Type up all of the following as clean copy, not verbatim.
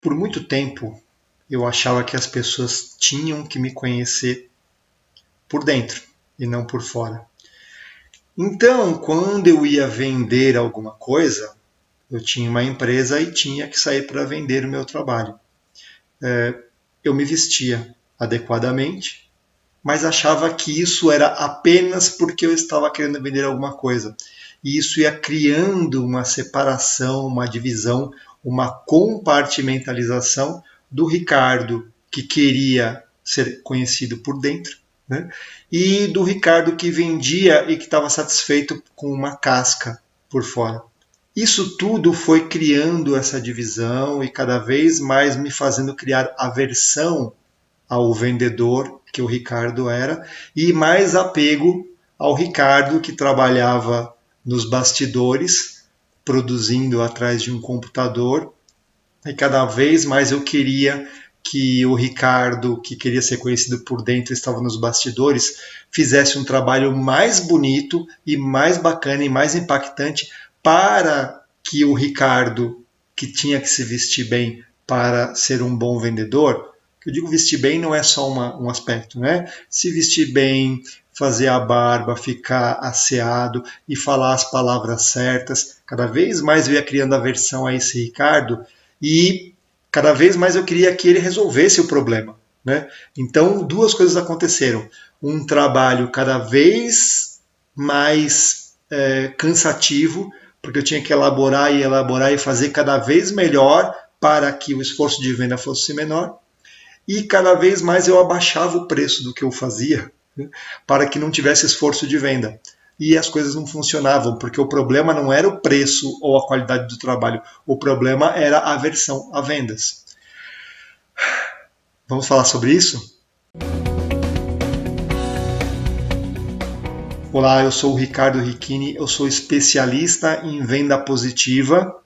Por muito tempo, eu achava que as pessoas tinham que me conhecer por dentro e não por fora. Então, quando eu ia vender alguma coisa, eu tinha uma empresa e tinha que sair para vender o meu trabalho. Eu me vestia adequadamente, mas achava que isso era apenas porque eu estava querendo vender alguma coisa. E isso ia criando uma separação, uma divisão, uma compartimentalização do Ricardo, que queria ser conhecido por dentro, né? E do Ricardo que vendia e que estava satisfeito com uma casca por fora. Isso tudo foi criando essa divisão e cada vez mais me fazendo criar aversão ao vendedor que o Ricardo era e mais apego ao Ricardo que trabalhava nos bastidores, produzindo atrás de um computador. E cada vez mais eu queria que o Ricardo, que queria ser conhecido por dentro, estava nos bastidores, fizesse um trabalho mais bonito e mais bacana e mais impactante para que o Ricardo, que tinha que se vestir bem para ser um bom vendedor, que eu digo vestir bem não é só um aspecto, né? Se vestir bem, fazer a barba, ficar asseado e falar as palavras certas. Cada vez mais eu ia criando aversão a esse Ricardo e cada vez mais eu queria que ele resolvesse o problema, né? Então, duas coisas aconteceram. Um trabalho cada vez mais cansativo, porque eu tinha que elaborar e fazer cada vez melhor para que o esforço de venda fosse menor. E cada vez mais eu abaixava o preço do que eu fazia, né, para que não tivesse esforço de venda. E as coisas não funcionavam, porque o problema não era o preço ou a qualidade do trabalho, o problema era a aversão a vendas. Vamos falar sobre isso? Olá, eu sou o Ricardo Ricchini, eu sou especialista em venda positiva,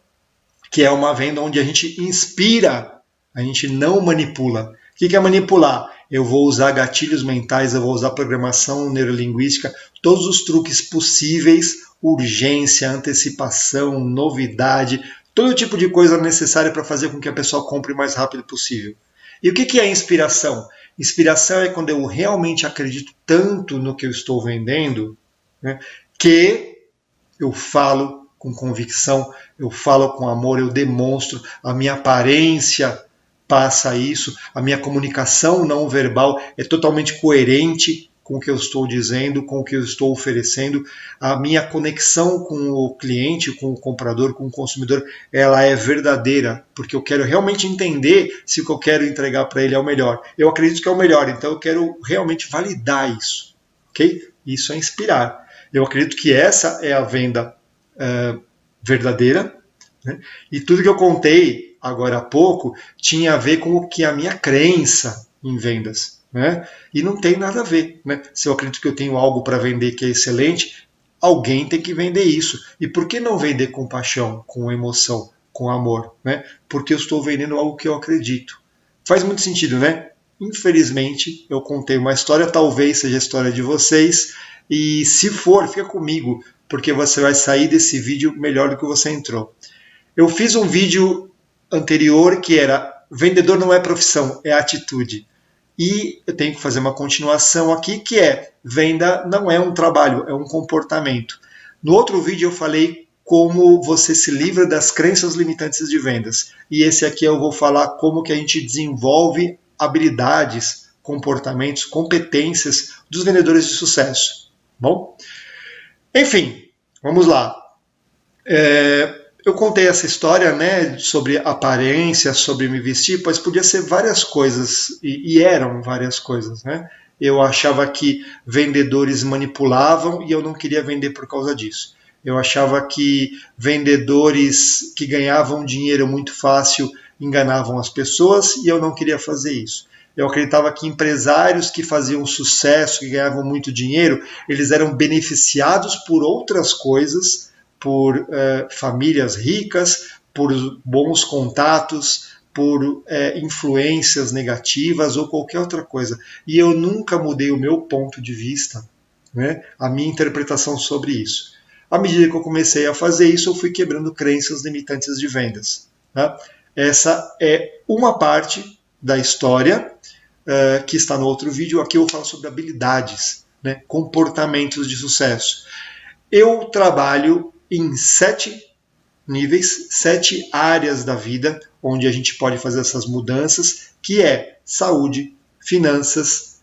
que é uma venda onde a gente inspira, a gente não manipula. O que é manipular? Eu vou usar gatilhos mentais, eu vou usar programação neurolinguística, todos os truques possíveis, urgência, antecipação, novidade, todo tipo de coisa necessária para fazer com que a pessoa compre o mais rápido possível. E o que é inspiração? Inspiração é quando eu realmente acredito tanto no que eu estou vendendo, né, que eu falo com convicção, eu falo com amor, eu demonstro, a minha aparência passa isso, a minha comunicação não verbal é totalmente coerente com o que eu estou dizendo, com o que eu estou oferecendo, a minha conexão com o cliente, com o comprador, com o consumidor, ela é verdadeira, porque eu quero realmente entender se o que eu quero entregar para ele é o melhor. Eu acredito que é o melhor, então eu quero realmente validar isso, ok? Isso é inspirar. Eu acredito que essa é a venda verdadeira, né? E tudo que eu contei agora há pouco tinha a ver com o que a minha crença em vendas, né? E não tem nada a ver, né? Se eu acredito que eu tenho algo para vender que é excelente, alguém tem que vender isso. E por que não vender com paixão, com emoção, com amor, né? Porque eu estou vendendo algo que eu acredito. Faz muito sentido, né? Infelizmente, eu contei uma história, talvez seja a história de vocês, e se for, fica comigo, porque você vai sair desse vídeo melhor do que você entrou. Eu fiz um vídeo anterior que era vendedor não é profissão, é atitude. E eu tenho que fazer uma continuação aqui que é venda não é um trabalho, é um comportamento. No outro vídeo eu falei como você se livra das crenças limitantes de vendas. E esse aqui eu vou falar como que a gente desenvolve habilidades, comportamentos, competências dos vendedores de sucesso. Bom? Enfim, vamos lá. Eu contei essa história, né, sobre aparência, sobre me vestir, pois podia ser várias coisas, e eram várias coisas, né? Eu achava que vendedores manipulavam e eu não queria vender por causa disso. Eu achava que vendedores que ganhavam dinheiro muito fácil enganavam as pessoas e eu não queria fazer isso. Eu acreditava que empresários que faziam sucesso, que ganhavam muito dinheiro, eles eram beneficiados por outras coisas, por famílias ricas, por bons contatos, por influências negativas ou qualquer outra coisa. E eu nunca mudei o meu ponto de vista, né, a minha interpretação sobre isso. À medida que eu comecei a fazer isso, eu fui quebrando crenças limitantes de vendas. Né? Essa é uma parte da história que está no outro vídeo. Aqui eu falo sobre habilidades, né, comportamentos de sucesso. Eu trabalho em 7 níveis, 7 áreas da vida onde a gente pode fazer essas mudanças, que é saúde, finanças,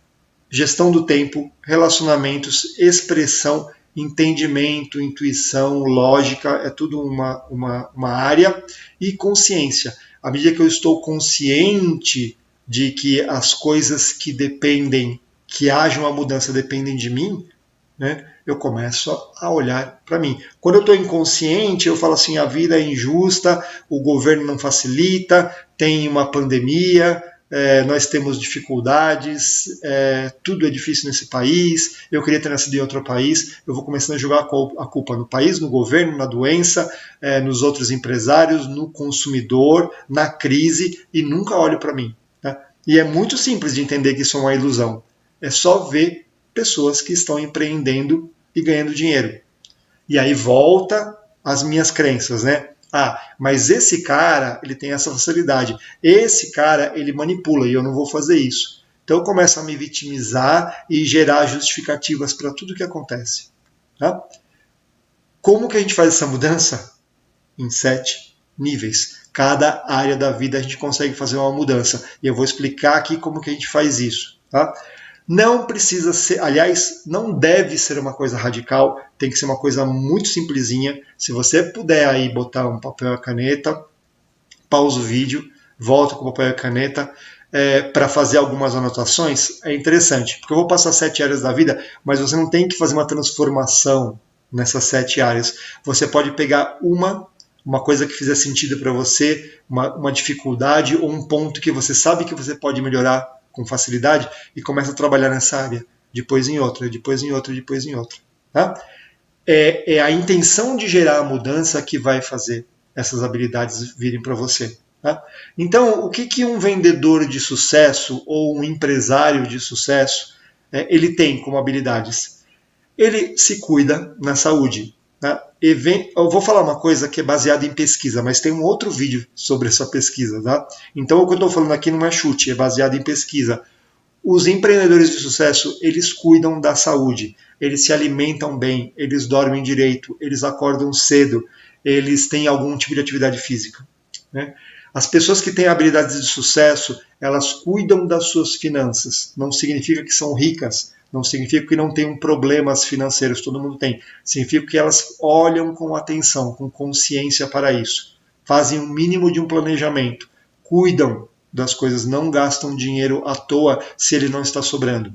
gestão do tempo, relacionamentos, expressão, entendimento, intuição, lógica, é tudo uma área, e consciência. À medida que eu estou consciente de que as coisas que dependem, que haja uma mudança, dependem de mim, né, eu começo a olhar para mim. Quando eu estou inconsciente, eu falo assim, a vida é injusta, o governo não facilita, tem uma pandemia, nós temos dificuldades, tudo é difícil nesse país, eu queria ter nascido em outro país, eu vou começando a jogar a culpa no país, no governo, na doença, nos outros empresários, no consumidor, na crise, e nunca olho para mim. Né? E é muito simples de entender que isso é uma ilusão. É só ver pessoas que estão empreendendo e ganhando dinheiro. E aí volta as minhas crenças, né? Mas esse cara, ele tem essa facilidade. Esse cara, ele manipula e eu não vou fazer isso. Então eu começo a me vitimizar e gerar justificativas para tudo que acontece. Tá? Como que a gente faz essa mudança? Em 7 níveis. Cada área da vida a gente consegue fazer uma mudança. E eu vou explicar aqui como que a gente faz isso. Tá? Não precisa ser, aliás, não deve ser uma coisa radical, tem que ser uma coisa muito simplesinha. Se você puder aí botar um papel e caneta, pausa o vídeo, volta com o papel e caneta para fazer algumas anotações, é interessante, porque eu vou passar 7 áreas da vida, mas você não tem que fazer uma transformação nessas 7 áreas. Você pode pegar uma coisa que fizer sentido para você, uma dificuldade ou um ponto que você sabe que você pode melhorar com facilidade e começa a trabalhar nessa área, depois em outra, depois em outra, depois em outra. Tá? É a intenção de gerar a mudança que vai fazer essas habilidades virem para você. Tá? Então, o que um vendedor de sucesso ou um empresário de sucesso ele tem como habilidades? Ele se cuida na saúde. Tá? Eu vou falar uma coisa que é baseada em pesquisa, mas tem um outro vídeo sobre essa pesquisa. Tá? Então, o que eu estou falando aqui não é chute, é baseado em pesquisa. Os empreendedores de sucesso, eles cuidam da saúde, eles se alimentam bem, eles dormem direito, eles acordam cedo, eles têm algum tipo de atividade física. Né? As pessoas que têm habilidades de sucesso, elas cuidam das suas finanças. Não significa que são ricas, não significa que não tenham problemas financeiros, todo mundo tem. Significa que elas olham com atenção, com consciência para isso. Fazem o mínimo de um planejamento. Cuidam das coisas, não gastam dinheiro à toa se ele não está sobrando.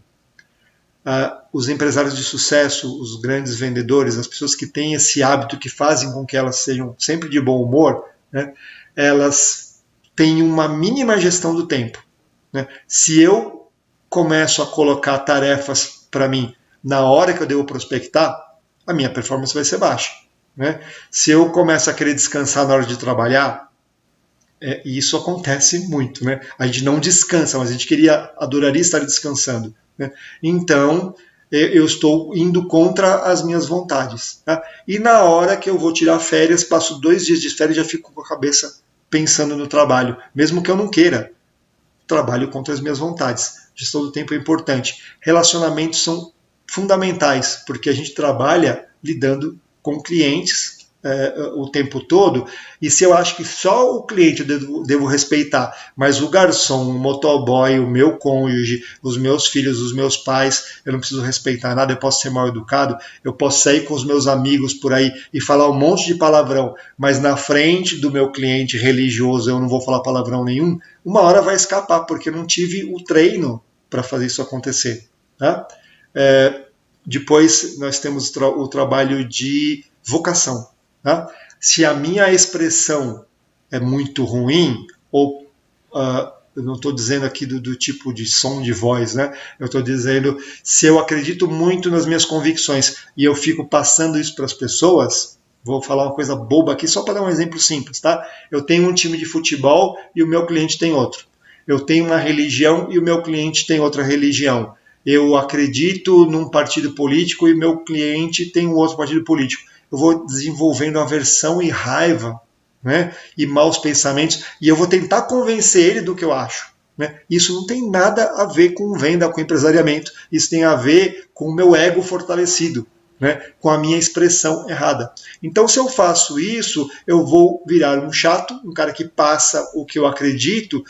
Os empresários de sucesso, os grandes vendedores, as pessoas que têm esse hábito que fazem com que elas sejam sempre de bom humor, né, elas têm uma mínima gestão do tempo. Né? Se eu começo a colocar tarefas para mim na hora que eu devo prospectar, a minha performance vai ser baixa. Né? Se eu começo a querer descansar na hora de trabalhar, e isso acontece muito. Né? A gente não descansa, mas a gente adoraria estar descansando. Né? Então, eu estou indo contra as minhas vontades. Tá? E na hora que eu vou tirar férias, passo 2 dias de férias e já fico com a cabeça pensando no trabalho, mesmo que eu não queira. Trabalho contra as minhas vontades. Gestão do tempo é importante. Relacionamentos são fundamentais, porque a gente trabalha lidando com clientes o tempo todo, e se eu acho que só o cliente eu devo respeitar, mas o garçom, o motoboy, o meu cônjuge, os meus filhos, os meus pais, eu não preciso respeitar nada, eu posso ser mal educado, eu posso sair com os meus amigos por aí e falar um monte de palavrão, mas na frente do meu cliente religioso eu não vou falar palavrão nenhum, uma hora vai escapar, porque eu não tive o treino para fazer isso acontecer. Tá? Depois nós temos o trabalho de vocação. Tá? Se a minha expressão é muito ruim, ou eu não estou dizendo aqui do tipo de som de voz, né? Eu estou dizendo se eu acredito muito nas minhas convicções e eu fico passando isso para as pessoas, vou falar uma coisa boba aqui só para dar um exemplo simples, tá? Eu tenho um time de futebol e o meu cliente tem outro. Eu tenho uma religião e o meu cliente tem outra religião. Eu acredito num partido político e o meu cliente tem um outro partido político. Eu vou desenvolvendo aversão e raiva, né, e maus pensamentos, e eu vou tentar convencer ele do que eu acho. Né? Isso não tem nada a ver com venda, com empresariamento. Isso tem a ver com o meu ego fortalecido, né? Com a minha expressão errada. Então, se eu faço isso, eu vou virar um chato, um cara que passa o que eu acredito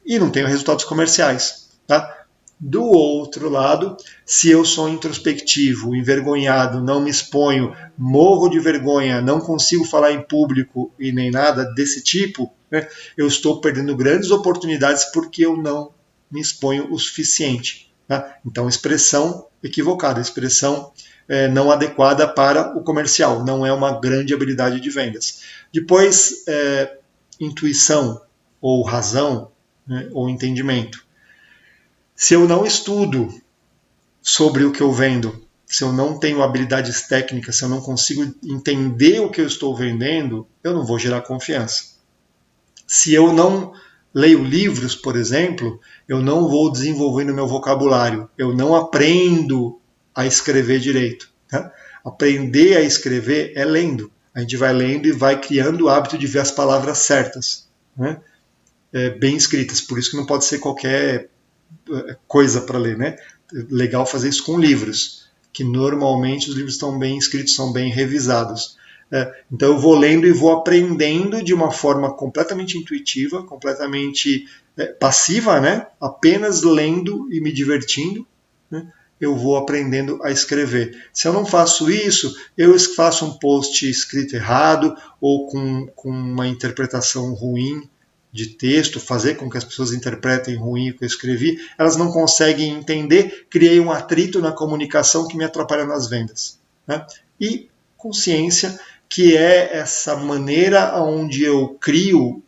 e não tenho resultados comerciais. Tá? Do outro lado, se eu sou introspectivo, envergonhado, não me exponho, morro de vergonha, não consigo falar em público e nem nada desse tipo, né, eu estou perdendo grandes oportunidades porque eu não me exponho o suficiente. Tá? Então, expressão equivocada, expressão não adequada para o comercial, não é uma grande habilidade de vendas. Depois, intuição ou razão, né, ou entendimento. Se eu não estudo sobre o que eu vendo, se eu não tenho habilidades técnicas, se eu não consigo entender o que eu estou vendendo, eu não vou gerar confiança. Se eu não leio livros, por exemplo, eu não vou desenvolvendo meu vocabulário, eu não aprendo a escrever direito. Tá? Aprender a escrever é lendo. A gente vai lendo e vai criando o hábito de ver as palavras certas, né? Bem escritas. Por isso que não pode ser qualquer coisa para ler, né? Legal fazer isso com livros, que normalmente os livros estão bem escritos, são bem revisados. Então eu vou lendo e vou aprendendo de uma forma completamente intuitiva, completamente passiva, né? Apenas lendo e me divertindo, né? Eu vou aprendendo a escrever. Se eu não faço isso, eu faço um post escrito errado ou com uma interpretação ruim de texto, fazer com que as pessoas interpretem ruim o que eu escrevi, elas não conseguem entender, criei um atrito na comunicação que me atrapalha nas vendas. Né? E consciência, que é essa maneira onde eu crio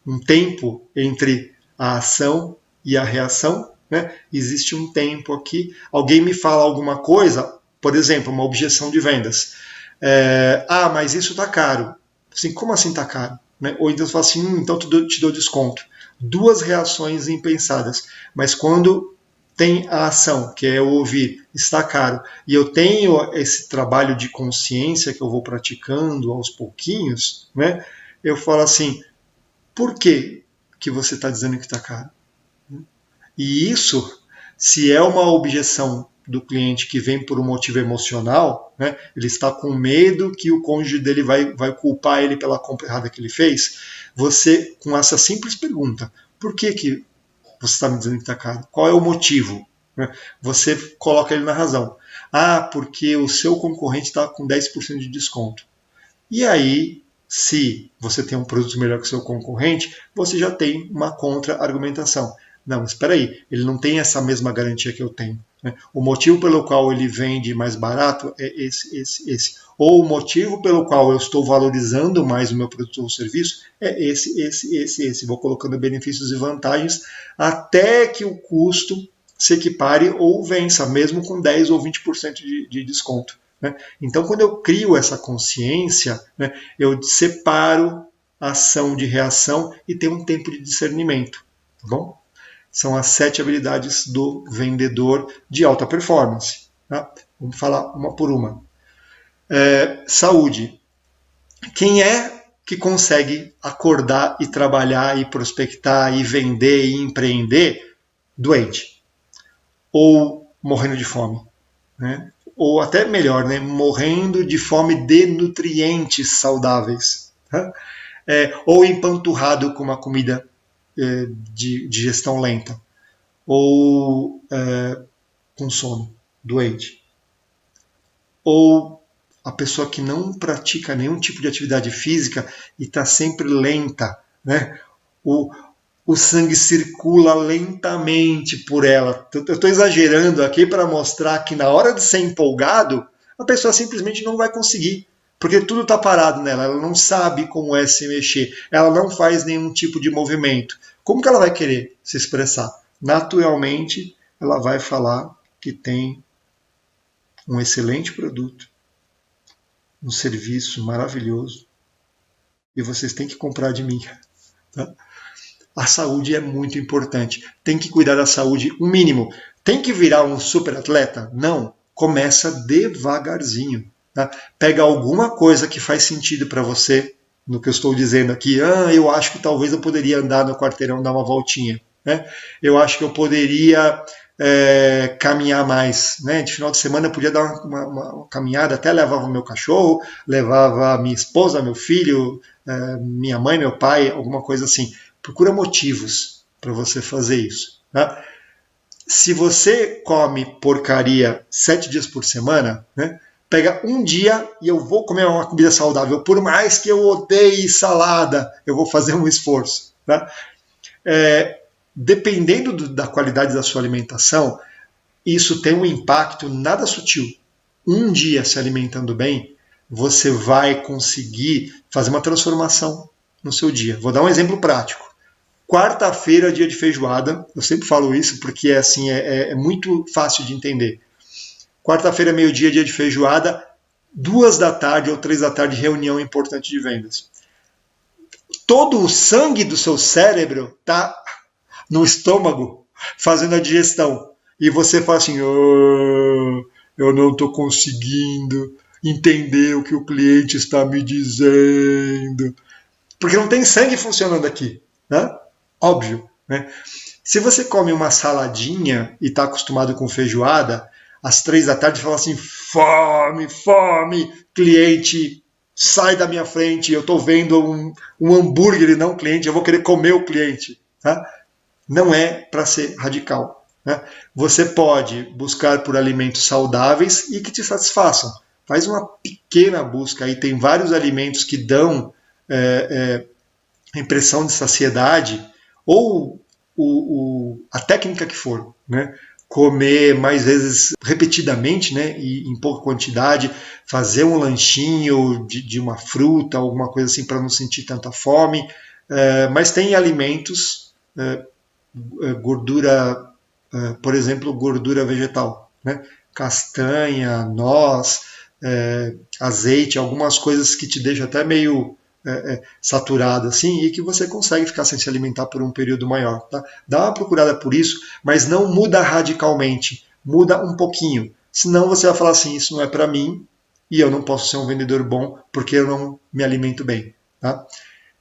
um tempo entre a ação e a reação. Né? Existe um tempo aqui. Alguém me fala alguma coisa, por exemplo, uma objeção de vendas. Mas isso está caro. Assim, como assim está caro? Né? Ou então você fala assim, então te dou desconto. Duas reações impensadas. Mas quando tem a ação, que é eu ouvir, está caro, e eu tenho esse trabalho de consciência que eu vou praticando aos pouquinhos, né? Eu falo assim, por que você está dizendo que está caro? E isso, se é uma objeção do cliente que vem por um motivo emocional, né, ele está com medo que o cônjuge dele vai culpar ele pela compra errada que ele fez, você, com essa simples pergunta, por que você está me dizendo que está caro? Qual é o motivo? Né, você coloca ele na razão. Porque o seu concorrente está com 10% de desconto. E aí, se você tem um produto melhor que o seu concorrente, você já tem uma contra-argumentação. Não, mas espera aí, ele não tem essa mesma garantia que eu tenho. Né? O motivo pelo qual ele vende mais barato é esse. Ou o motivo pelo qual eu estou valorizando mais o meu produto ou serviço é esse. Vou colocando benefícios e vantagens até que o custo se equipare ou vença, mesmo com 10 ou 20% de desconto. Né? Então, quando eu crio essa consciência, né, eu separo a ação de reação e tenho um tempo de discernimento. Tá bom? São as 7 habilidades do vendedor de alta performance. Tá? Vamos falar uma por uma. Saúde. Quem é que consegue acordar e trabalhar e prospectar e vender e empreender doente? Ou morrendo de fome? Né? Ou até melhor, né? Morrendo de fome de nutrientes saudáveis. Tá? Ou empanturrado com uma comida de digestão lenta, ou com sono, doente, ou a pessoa que não pratica nenhum tipo de atividade física e está sempre lenta, né? O sangue circula lentamente por ela. Eu estou exagerando aqui para mostrar que na hora de ser empolgado, a pessoa simplesmente não vai conseguir. Porque tudo está parado nela, ela não sabe como é se mexer, ela não faz nenhum tipo de movimento. Como que ela vai querer se expressar? Naturalmente, ela vai falar que tem um excelente produto, um serviço maravilhoso, e vocês têm que comprar de mim. Tá? A saúde é muito importante. Tem que cuidar da saúde, o mínimo. Tem que virar um super atleta? Não. Começa devagarzinho. Tá? Pega alguma coisa que faz sentido para você, no que eu estou dizendo aqui. Eu acho que talvez eu poderia andar no quarteirão, dar uma voltinha. Né? Eu acho que eu poderia caminhar mais. Né? De final de semana eu podia dar uma caminhada, até levava o meu cachorro, levava a minha esposa, meu filho, minha mãe, meu pai, alguma coisa assim. Procura motivos para você fazer isso. Tá? Se você come porcaria 7 dias por semana, né, pega um dia e eu vou comer uma comida saudável. Por mais que eu odeie salada, eu vou fazer um esforço. Tá? Dependendo da qualidade da sua alimentação, isso tem um impacto nada sutil. Um dia se alimentando bem, você vai conseguir fazer uma transformação no seu dia. Vou dar um exemplo prático. Quarta-feira, dia de feijoada. Eu sempre falo isso porque é muito fácil de entender. Quarta-feira, meio-dia, dia de feijoada. 2 da tarde ou 3 da tarde, reunião importante de vendas. Todo o sangue do seu cérebro está no estômago fazendo a digestão. E você fala assim, eu não estou conseguindo entender o que o cliente está me dizendo. Porque não tem sangue funcionando aqui. Né? Óbvio. Né? Se você come uma saladinha e está acostumado com feijoada, às 3 da tarde fala assim, fome, fome, cliente, sai da minha frente, eu estou vendo um hambúrguer e não um cliente, eu vou querer comer o cliente. Tá? Não é para ser radical. Né? Você pode buscar por alimentos saudáveis e que te satisfaçam. Faz uma pequena busca aí, tem vários alimentos que dão impressão de saciedade, ou a técnica que for, né? Comer mais vezes repetidamente, né? E em pouca quantidade, fazer um lanchinho de uma fruta, alguma coisa assim para não sentir tanta fome. Mas tem alimentos, gordura, por exemplo, gordura vegetal, né? Castanha, noz, azeite, algumas coisas que te deixam até meio saturado assim, e que você consegue ficar sem se alimentar por um período maior. Tá? Dá uma procurada por isso, mas não muda radicalmente, muda um pouquinho. Senão você vai falar assim, isso não é para mim e eu não posso ser um vendedor bom porque eu não me alimento bem. Tá?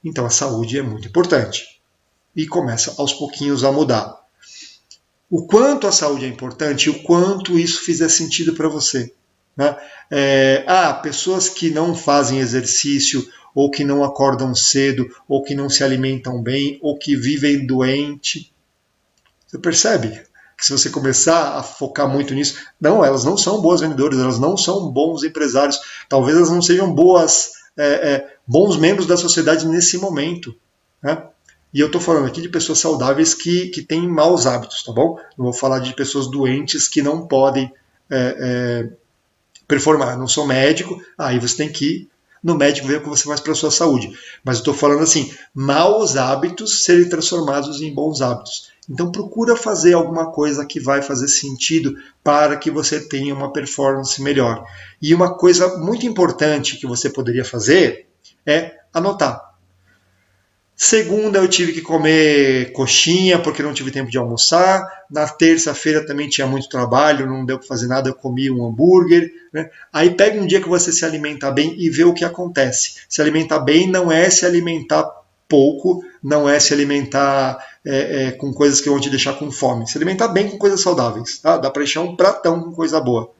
Então a saúde é muito importante e começa aos pouquinhos a mudar. O quanto a saúde é importante e o quanto isso fizer sentido para você. Né? Pessoas que não fazem exercício, ou que não acordam cedo, ou que não se alimentam bem, ou que vivem doente. Você percebe que se você começar a focar muito nisso, não, elas não são boas vendedoras, elas não são bons empresários, talvez elas não sejam bons membros da sociedade nesse momento. Né? E eu estou falando aqui de pessoas saudáveis que têm maus hábitos, tá bom? Não vou falar de pessoas doentes que não podem performar. Não sou médico, aí você tem que ir no médico ver o que você faz para a sua saúde. Mas eu estou falando assim, maus hábitos serem transformados em bons hábitos. Então procura fazer alguma coisa que vai fazer sentido para que você tenha uma performance melhor. E uma coisa muito importante que você poderia fazer é anotar. Segunda eu tive que comer coxinha porque não tive tempo de almoçar. Na terça-feira também tinha muito trabalho, não deu para fazer nada, eu comi um hambúrguer. Né? Aí pega um dia que você se alimenta bem e vê o que acontece. Se alimentar bem não é se alimentar pouco, não é se alimentar com coisas que vão te deixar com fome. Se alimentar bem com coisas saudáveis. Tá? Dá para encher um pratão com coisa boa.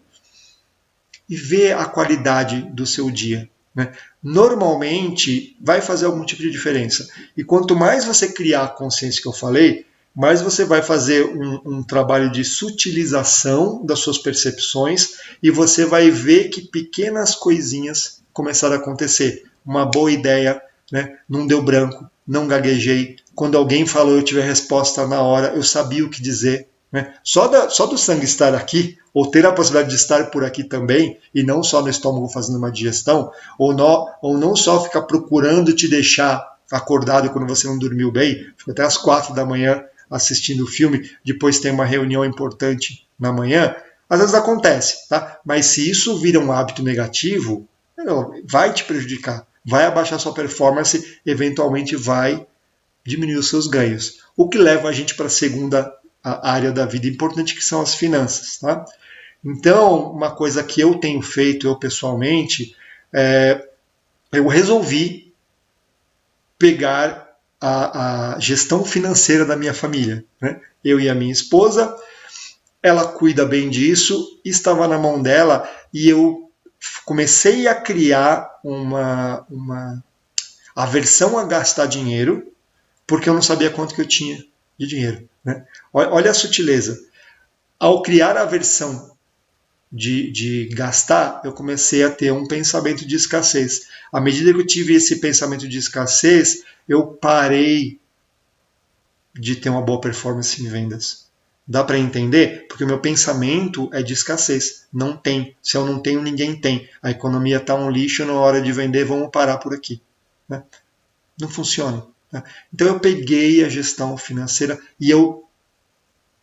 E ver a qualidade do seu dia. Né? Normalmente vai fazer algum tipo de diferença. E quanto mais você criar a consciência que eu falei, mais você vai fazer um trabalho de sutilização das suas percepções e você vai ver que pequenas coisinhas começaram a acontecer. Uma boa ideia, né? Não deu branco, não gaguejei. Quando alguém falou, eu tive a resposta na hora, eu sabia o que dizer. Né? Só do sangue estar aqui, ou ter a possibilidade de estar por aqui também, e não só no estômago fazendo uma digestão, ou não só ficar procurando te deixar acordado quando você não dormiu bem, fica até às 4 da manhã assistindo o filme, depois tem uma reunião importante na manhã, às vezes acontece, tá? Mas se isso vira um hábito negativo, vai te prejudicar, vai abaixar sua performance, eventualmente vai diminuir os seus ganhos. O que leva a gente para a segunda área da vida importante, que são as finanças. Tá? Então, uma coisa que eu tenho feito, eu pessoalmente, eu resolvi pegar a gestão financeira da minha família. Né? Eu e a minha esposa, ela cuida bem disso, estava na mão dela e eu comecei a criar uma aversão a gastar dinheiro, porque eu não sabia quanto que eu tinha de dinheiro. Né? Olha a sutileza. Ao criar a aversão de gastar, eu comecei a ter um pensamento de escassez. À medida que eu tive esse pensamento de escassez, eu parei de ter uma boa performance em vendas. Dá para entender? Porque o meu pensamento é de escassez. Não tem. Se eu não tenho, ninguém tem. A economia está um lixo, na hora de vender, vamos parar por aqui. Né? Não funciona. Né? Então eu peguei a gestão financeira e eu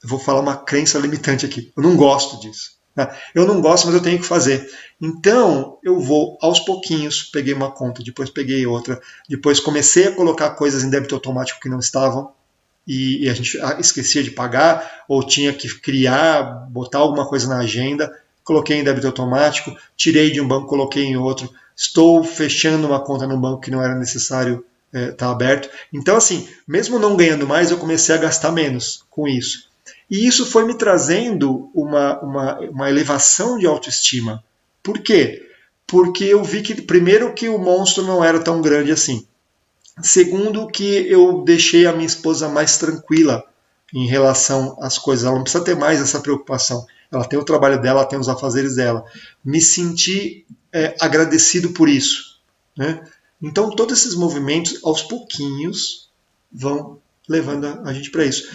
vou falar uma crença limitante aqui. Eu não gosto disso. Né? Eu não gosto, mas eu tenho que fazer. Então eu vou aos pouquinhos. Peguei uma conta, depois peguei outra, depois comecei a colocar coisas em débito automático que não estavam. E a gente esquecia de pagar, ou tinha que criar, botar alguma coisa na agenda, coloquei em débito automático, tirei de um banco, coloquei em outro, estou fechando uma conta no banco que não era necessário estar aberto. Então, assim, mesmo não ganhando mais, eu comecei a gastar menos com isso. E isso foi me trazendo uma elevação de autoestima. Por quê? Porque eu vi que, primeiro, que o monstro não era tão grande assim. Segundo, que eu deixei a minha esposa mais tranquila em relação às coisas. Ela não precisa ter mais essa preocupação. Ela tem o trabalho dela, ela tem os afazeres dela. Me senti agradecido por isso. Né? Então, todos esses movimentos, aos pouquinhos, vão levando a gente para isso.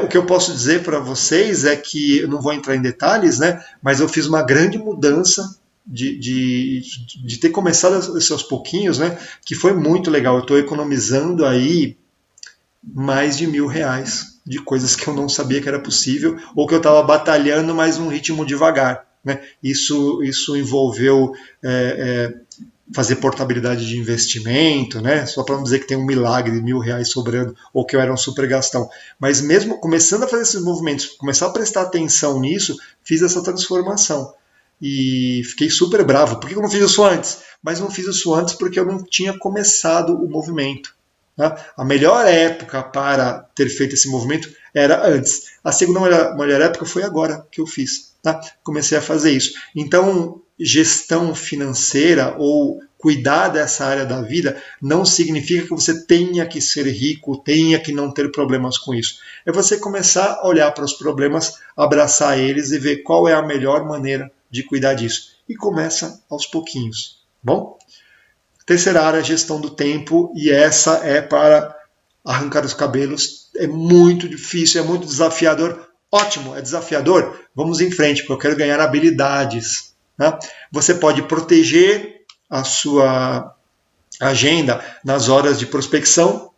O que eu posso dizer para vocês é que, eu não vou entrar em detalhes, né, mas eu fiz uma grande mudança de ter começado aos pouquinhos, né, que foi muito legal. Eu estou economizando aí mais de R$ 1.000 de coisas que eu não sabia que era possível ou que eu estava batalhando, mas num ritmo devagar. Né? Isso envolveu fazer portabilidade de investimento, né? Só para não dizer que tem um milagre de R$ 1.000 sobrando ou que eu era um super gastão. Mas mesmo começando a fazer esses movimentos, começar a prestar atenção nisso, fiz essa transformação. E fiquei super bravo. Por que eu não fiz isso antes? Mas não fiz isso antes porque eu não tinha começado o movimento. Tá? A melhor época para ter feito esse movimento era antes. A segunda melhor época foi agora que eu fiz. Tá? Comecei a fazer isso. Então, gestão financeira ou cuidar dessa área da vida não significa que você tenha que ser rico, tenha que não ter problemas com isso. É você começar a olhar para os problemas, abraçar eles e ver qual é a melhor maneira de cuidar disso. E começa aos pouquinhos. Bom? Terceira área, gestão do tempo, e essa é para arrancar os cabelos. É muito difícil, é muito desafiador. Ótimo, é desafiador? Vamos em frente, porque eu quero ganhar habilidades. Né? Você pode proteger a sua agenda nas horas de prospecção,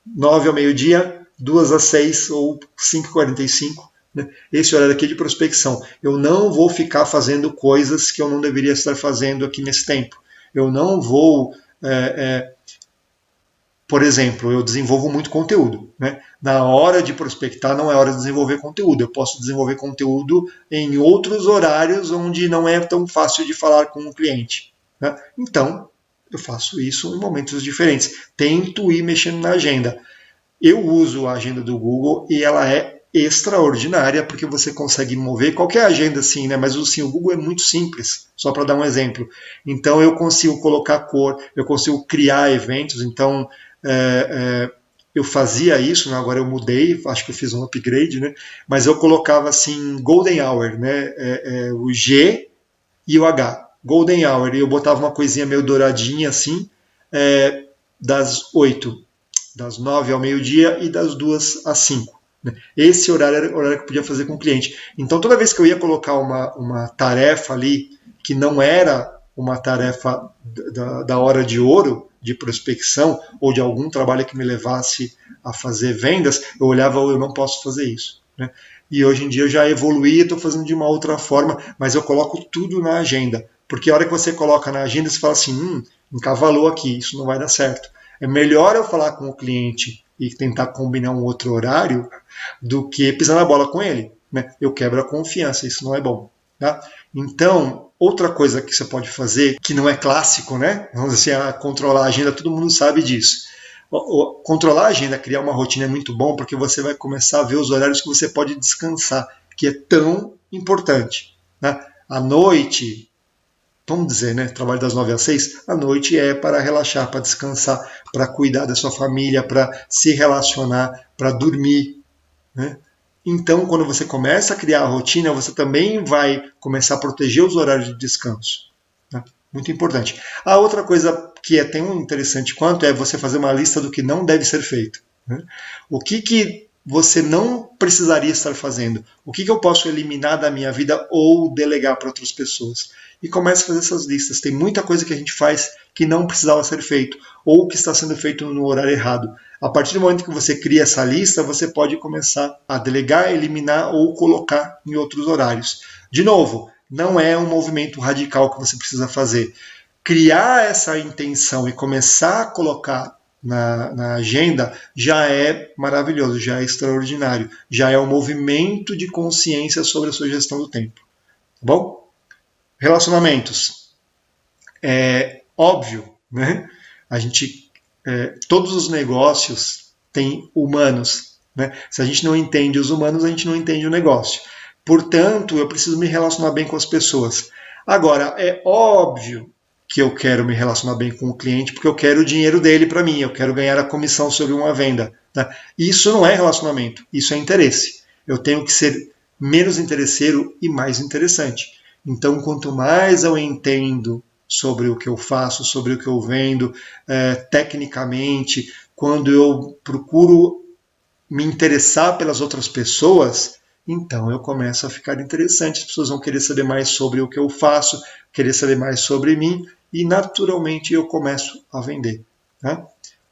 9 ao meio-dia, 2 às 6 ou 5h45. Né? Esse horário aqui é de prospecção. Eu não vou ficar fazendo coisas que eu não deveria estar fazendo aqui nesse tempo. Eu não vou, por exemplo, eu desenvolvo muito conteúdo. Né? Na hora de prospectar não é hora de desenvolver conteúdo. Eu posso desenvolver conteúdo em outros horários onde não é tão fácil de falar com o cliente. Né? Então, eu faço isso em momentos diferentes. Tento ir mexendo na agenda. Eu uso a agenda do Google e ela é extraordinária porque você consegue mover qualquer agenda assim, né? Mas assim, o Google é muito simples, só para dar um exemplo. Então eu consigo colocar cor, eu consigo criar eventos. Então eu fazia isso, né? Agora eu mudei, acho que eu fiz um upgrade, né? Mas eu colocava assim Golden Hour, né? O G e o H, Golden Hour, e eu botava uma coisinha meio douradinha assim, das 8, das 9 ao meio-dia e das 2 às 5. Esse horário era o horário que eu podia fazer com o cliente. Então, toda vez que eu ia colocar uma tarefa ali, que não era uma tarefa da hora de ouro, de prospecção, ou de algum trabalho que me levasse a fazer vendas, eu olhava, eu não posso fazer isso. Né? E hoje em dia eu já evoluí, estou fazendo de uma outra forma, mas eu coloco tudo na agenda. Porque a hora que você coloca na agenda, você fala assim, encavalou aqui, isso não vai dar certo. É melhor eu falar com o cliente e tentar combinar um outro horário do que pisar na bola com ele. Né? Eu quebro a confiança, isso não é bom. Tá? Então, outra coisa que você pode fazer, que não é clássico, né? Vamos dizer assim, controlar a agenda, todo mundo sabe disso. Controlar a agenda, criar uma rotina é muito bom, porque você vai começar a ver os horários que você pode descansar, que é tão importante. Né? À noite, vamos dizer, né? Trabalho das 9 às 6, à noite é para relaxar, para descansar, para cuidar da sua família, para se relacionar, para dormir. Né? Então, quando você começa a criar a rotina, você também vai começar a proteger os horários de descanso. Tá? Muito importante. A outra coisa que é tão interessante quanto é você fazer uma lista do que não deve ser feito. Né? O que você não precisaria estar fazendo? O que eu posso eliminar da minha vida ou delegar para outras pessoas? E comece a fazer essas listas. Tem muita coisa que a gente faz que não precisava ser feito ou que está sendo feito no horário errado. A partir do momento que você cria essa lista, você pode começar a delegar, eliminar ou colocar em outros horários. De novo, não é um movimento radical que você precisa fazer. Criar essa intenção e começar a colocar na agenda já é maravilhoso, já é extraordinário, já é um movimento de consciência sobre a sua gestão do tempo. Tá bom? Relacionamentos. É óbvio, né? A gente, todos os negócios têm humanos. Né? Se a gente não entende os humanos, a gente não entende o negócio. Portanto, eu preciso me relacionar bem com as pessoas. Agora, é óbvio que eu quero me relacionar bem com o cliente porque eu quero o dinheiro dele para mim, eu quero ganhar a comissão sobre uma venda. Né? Isso não é relacionamento, isso é interesse. Eu tenho que ser menos interesseiro e mais interessante. Então, quanto mais eu entendo sobre o que eu faço, sobre o que eu vendo, tecnicamente, quando eu procuro me interessar pelas outras pessoas, então eu começo a ficar interessante. As pessoas vão querer saber mais sobre o que eu faço, querer saber mais sobre mim, e naturalmente eu começo a vender. Né?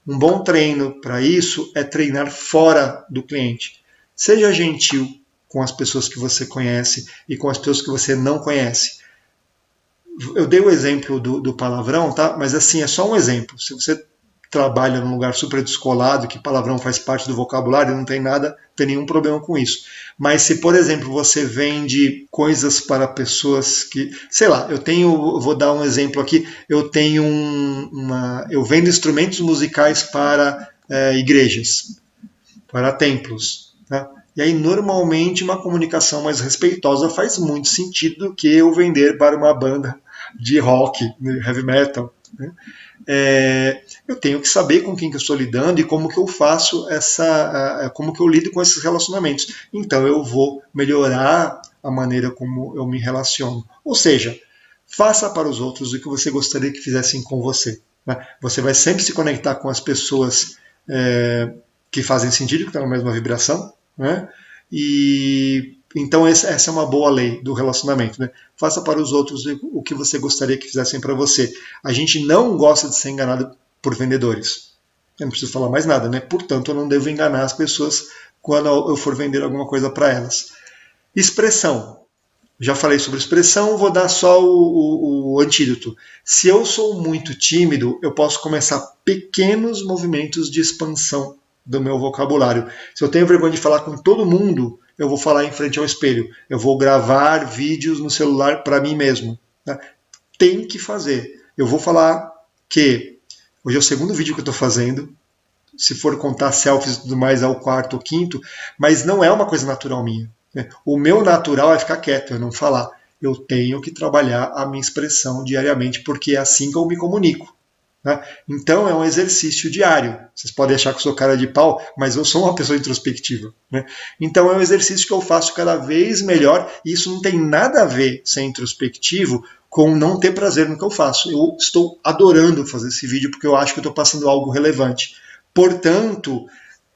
Um bom treino para isso é treinar fora do cliente. Seja gentil com as pessoas que você conhece e com as pessoas que você não conhece. Eu dei o exemplo do palavrão, tá? Mas assim, é só um exemplo. Se você trabalha num lugar super descolado, que palavrão faz parte do vocabulário, não tem nada, não tem nenhum problema com isso. Mas se, por exemplo, você vende coisas para pessoas que, sei lá, vou dar um exemplo aqui, eu vendo instrumentos musicais para igrejas, para templos, tá? E aí, normalmente, uma comunicação mais respeitosa faz muito sentido do que eu vender para uma banda de rock, heavy metal. Né? Eu tenho que saber com quem que eu estou lidando e como que eu faço como que eu lido com esses relacionamentos. Então, eu vou melhorar a maneira como eu me relaciono. Ou seja, faça para os outros o que você gostaria que fizessem com você. Né? Você vai sempre se conectar com as pessoas que fazem sentido, que estão na mesma vibração, né? E então essa é uma boa lei do relacionamento. Né? Faça para os outros o que você gostaria que fizessem para você. A gente não gosta de ser enganado por vendedores. Eu não preciso falar mais nada, né? Portanto, eu não devo enganar as pessoas quando eu for vender alguma coisa para elas. Expressão. Já falei sobre expressão, vou dar só o antídoto. Se eu sou muito tímido, eu posso começar pequenos movimentos de expansão do meu vocabulário. Se eu tenho vergonha de falar com todo mundo, eu vou falar em frente ao espelho. Eu vou gravar vídeos no celular para mim mesmo. Tá? Tem que fazer. Eu vou falar que hoje é o segundo vídeo que eu estou fazendo. Se for contar selfies e tudo mais, é o quarto ou quinto. Mas não é uma coisa natural minha. O meu natural é ficar quieto, é não falar. Eu tenho que trabalhar a minha expressão diariamente, porque é assim que eu me comunico. Né? Então é um exercício diário. Vocês podem achar que eu sou cara de pau, mas eu sou uma pessoa introspectiva. Né? Então é um exercício que eu faço cada vez melhor, e isso não tem nada a ver ser introspectivo com não ter prazer no que eu faço. Eu estou adorando fazer esse vídeo porque eu acho que eu estou passando algo relevante. Portanto,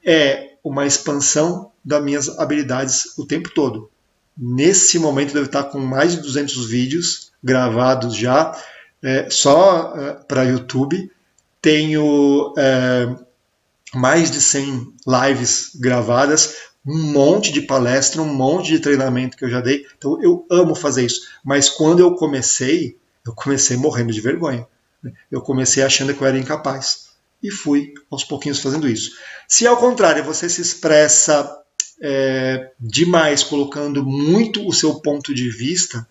é uma expansão das minhas habilidades o tempo todo. Nesse momento eu devo estar com mais de 200 vídeos gravados já, só para YouTube. Tenho mais de 100 lives gravadas, um monte de palestra, um monte de treinamento que eu já dei. Então eu amo fazer isso. Mas quando eu comecei morrendo de vergonha. Eu comecei achando que eu era incapaz. E fui aos pouquinhos fazendo isso. Se ao contrário você se expressa demais, colocando muito o seu ponto de vista,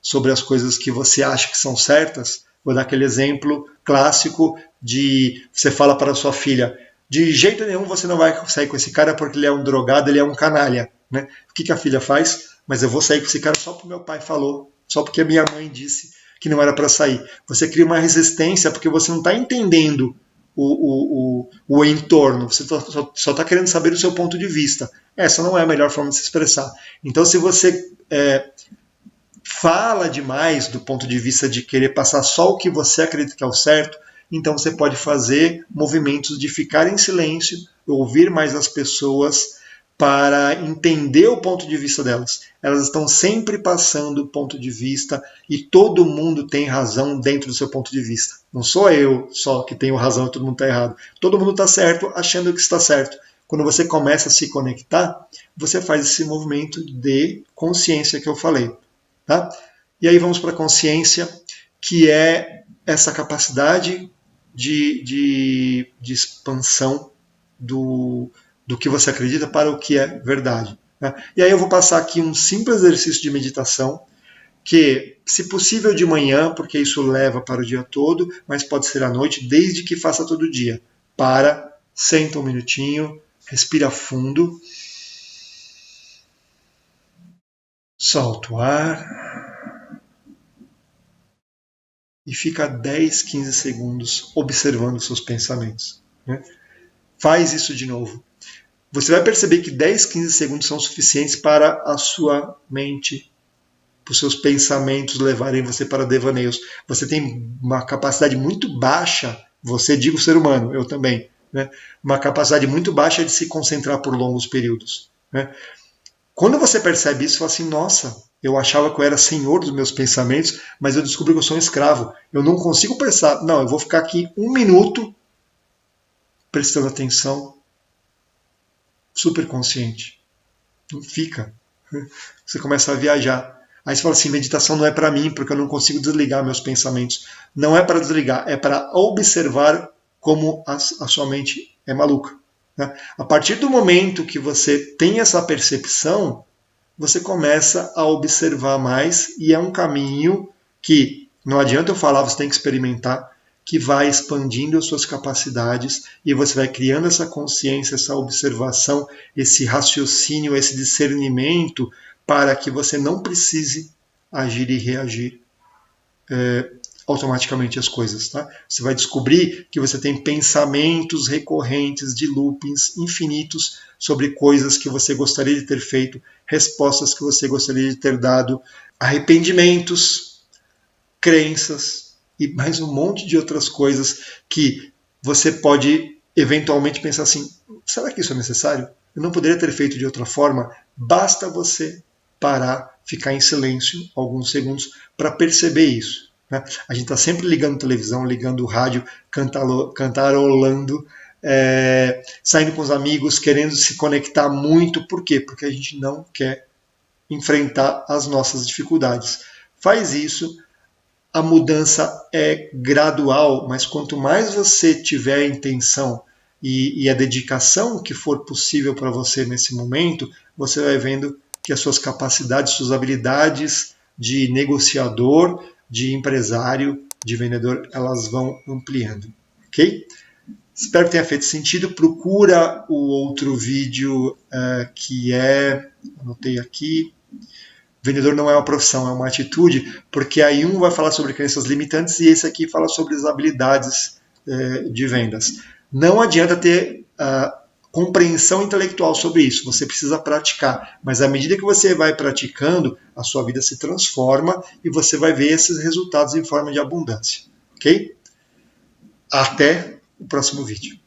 sobre as coisas que você acha que são certas. Vou dar aquele exemplo clássico de você fala para a sua filha: de jeito nenhum você não vai sair com esse cara porque ele é um drogado, ele é um canalha. Né? O que a filha faz? Mas eu vou sair com esse cara só porque meu pai falou, só porque a minha mãe disse que não era para sair. Você cria uma resistência porque você não está entendendo o entorno, você só está querendo saber o seu ponto de vista. Essa não é a melhor forma de se expressar. Então, se você fala demais do ponto de vista de querer passar só o que você acredita que é o certo, então você pode fazer movimentos de ficar em silêncio, ouvir mais as pessoas para entender o ponto de vista delas. Elas estão sempre passando o ponto de vista e todo mundo tem razão dentro do seu ponto de vista. Não sou eu só que tenho razão e todo mundo está errado. Todo mundo está certo achando que está certo. Quando você começa a se conectar, você faz esse movimento de consciência que eu falei. Tá? E aí vamos para a consciência, que é essa capacidade de expansão do que você acredita para o que é verdade. Né? E aí eu vou passar aqui um simples exercício de meditação, que, se possível de manhã, porque isso leva para o dia todo, mas pode ser à noite, desde que faça todo dia. Senta um minutinho, respira fundo, solta o ar e fica 10, 15 segundos observando os seus pensamentos. Né? Faz isso de novo. Você vai perceber que 10, 15 segundos são suficientes para a sua mente, para os seus pensamentos levarem você para devaneios. Você tem uma capacidade muito baixa, você, digo ser humano, eu também, né? Uma capacidade muito baixa de se concentrar por longos períodos. Né? Quando você percebe isso, você fala assim: nossa, eu achava que eu era senhor dos meus pensamentos, mas eu descobri que eu sou um escravo. Eu não consigo pensar. Não, eu vou ficar aqui 1 minuto prestando atenção, super consciente. Não fica. Você começa a viajar. Aí você fala assim: meditação não é para mim, porque eu não consigo desligar meus pensamentos. Não é para desligar, é para observar como a sua mente é maluca. Né? A partir do momento que você tem essa percepção, você começa a observar mais, e é um caminho que não adianta eu falar, você tem que experimentar, que vai expandindo as suas capacidades e você vai criando essa consciência, essa observação, esse raciocínio, esse discernimento, para que você não precise agir e reagir automaticamente as coisas. Tá? Você vai descobrir que você tem pensamentos recorrentes de loopings infinitos sobre coisas que você gostaria de ter feito, respostas que você gostaria de ter dado, arrependimentos, crenças e mais um monte de outras coisas que você pode eventualmente pensar assim: será que isso é necessário? Eu não poderia ter feito de outra forma? Basta você parar, ficar em silêncio alguns segundos para perceber isso. Né? A gente está sempre ligando televisão, ligando rádio, cantarolando, saindo com os amigos, querendo se conectar muito. Por quê? Porque a gente não quer enfrentar as nossas dificuldades. Faz isso. A mudança é gradual, mas quanto mais você tiver a intenção e a dedicação que for possível para você nesse momento, você vai vendo que as suas capacidades, suas habilidades de negociador, de empresário, de vendedor, elas vão ampliando. Ok? Espero que tenha feito sentido. Procura o outro vídeo que anotei aqui, vendedor não é uma profissão, é uma atitude, porque aí um vai falar sobre crenças limitantes e esse aqui fala sobre as habilidades de vendas. Não adianta ter compreensão intelectual sobre isso, você precisa praticar, mas à medida que você vai praticando, a sua vida se transforma e você vai ver esses resultados em forma de abundância. Ok? Até o próximo vídeo.